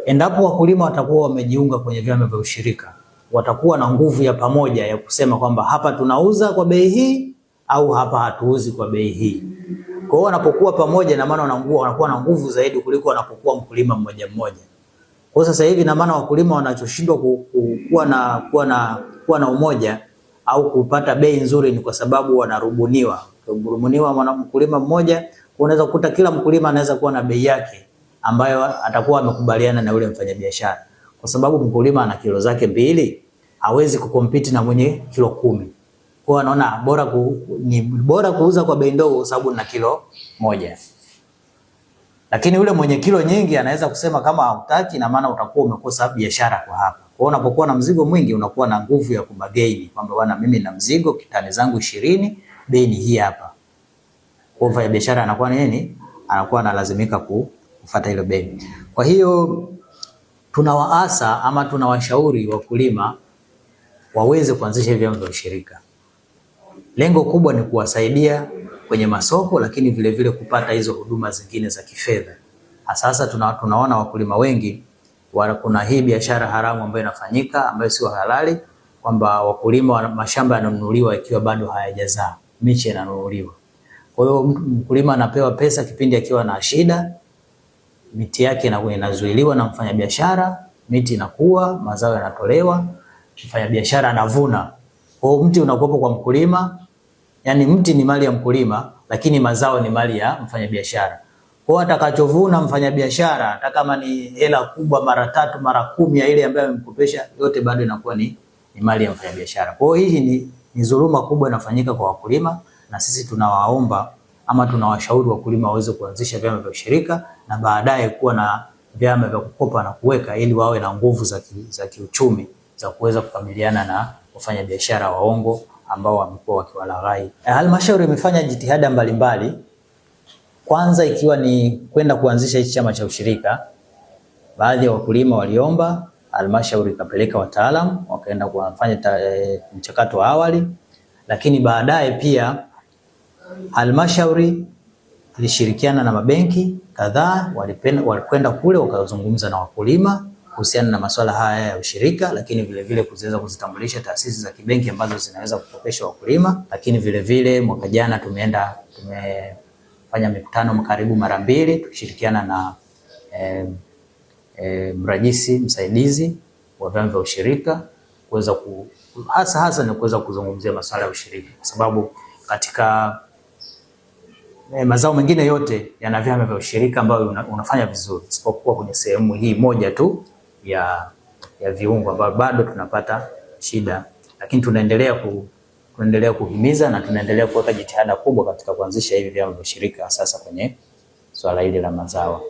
Endapo wakulima watakuwa wamejiunga kwenye vyama vya ushirika, watakuwa na nguvu ya pamoja ya kusema kwamba hapa tunauza kwa bei hii au hapa hatuuzi kwa bei hii. Kwa hiyo wanapokuwa pamoja, na maana wanakuwa na nguvu zaidi kuliko wanapokuwa mkulima mmoja mmoja. Kwa sasa hivi na maana wakulima wanachoshindwa kuwa na umoja au kupata bei nzuri ni kwa sababu wanarubuniwa. Kurubuniwa mkulima mmoja, unaweza kukuta kila mkulima anaweza kuwa na bei yake ambayo atakuwa amekubaliana na yule mfanyabiashara. Kwa sababu mkulima ana kilo zake 2, hawezi kukompiti na mwenye kilo 10. Kwa hiyo anaona ni bora kuuza kwa bei ndogo kwa sababu na kilo 1. Lakini yule mwenye kilo nyingi anaweza kusema kama hutaki, na maana utakuwa umekosa biashara kwa hapa. Kwa hiyo unapokuwa na mzigo mwingi unakuwa na nguvu ya kubagaini kwamba bwana, mimi na mzigo kitani zangu 20, bei ni hii hapa. Kwa hivyo biashara anakuwa nini? Anakuwa analazimika kufuata ile bei. Kwa hiyo tunawaasa ama tunawashauri wakulima waweze kuanzisha vyama vya ushirika. Lengo kubwa ni kuwasaidia kwenye masoko, lakini vile vile kupata hizo huduma zingine za kifedha. Sasa tunaona wakulima wengi kuna hii biashara haramu ambayo inafanyika ambayo sio halali, kwamba wakulima mashamba yananunuliwa ikiwa bado hayajazaa, miche inanunuliwa. Kwa hiyo mkulima anapewa pesa kipindi akiwa na shida, miti yake inazuiliwa na mfanyabiashara, miti inakuwa, mazao yanatolewa, mfanyabiashara anavuna. Kwa hiyo mti unakuwa kwa mkulima, yani mti ni mali ya mkulima, lakini mazao ni mali ya mfanyabiashara. Kwa hiyo atakachovuna mfanyabiashara, hata kama ni hela kubwa mara 3 mara 10 ya ile ambayo amemkopesha, yote bado inakuwa ni mali ya mfanyabiashara. Kwa hiyo hii ni dhuluma kubwa inafanyika kwa wakulima, na sisi tunawaomba ama tunawashauri wakulima waweze kuanzisha vyama vya ushirika na baadaye kuwa na vyama vya kukopa na kuweka, ili wawe na nguvu za kiuchumi za kuweza kukabiliana na wafanyabiashara waongo ambao wamekuwa wakiwalaghai. Halmashauri imefanya jitihada mbalimbali, kwanza ikiwa ni kwenda kuanzisha hichi chama cha ushirika. Baadhi ya wakulima waliomba, halmashauri ikapeleka wataalamu wakaenda kufanya mchakato wa awali, lakini baadaye pia halmashauri ilishirikiana na mabenki kadhaa, walikwenda kule wakazungumza na wakulima kuhusiana na masuala haya ya ushirika, lakini vile vile kuweza kuzitambulisha taasisi za kibenki ambazo zinaweza kukopesha wakulima. Lakini vile vile mwaka jana tumefanya mikutano karibu mara 2 tukishirikiana na mrajisi msaidizi wa vyama vya ushirika kuweza hasa ni kuweza kuzungumzia masuala ya ushirika, kwa sababu katika mazao mengine yote yana vyama vya ushirika ambayo unafanya vizuri, isipokuwa kwenye sehemu hii moja tu ya viungo ambayo bado tunapata shida. Lakini tunaendelea kuhimiza na tunaendelea kuweka jitihada kubwa katika kuanzisha hivi vyama vya ushirika sasa kwenye swala hili la mazao.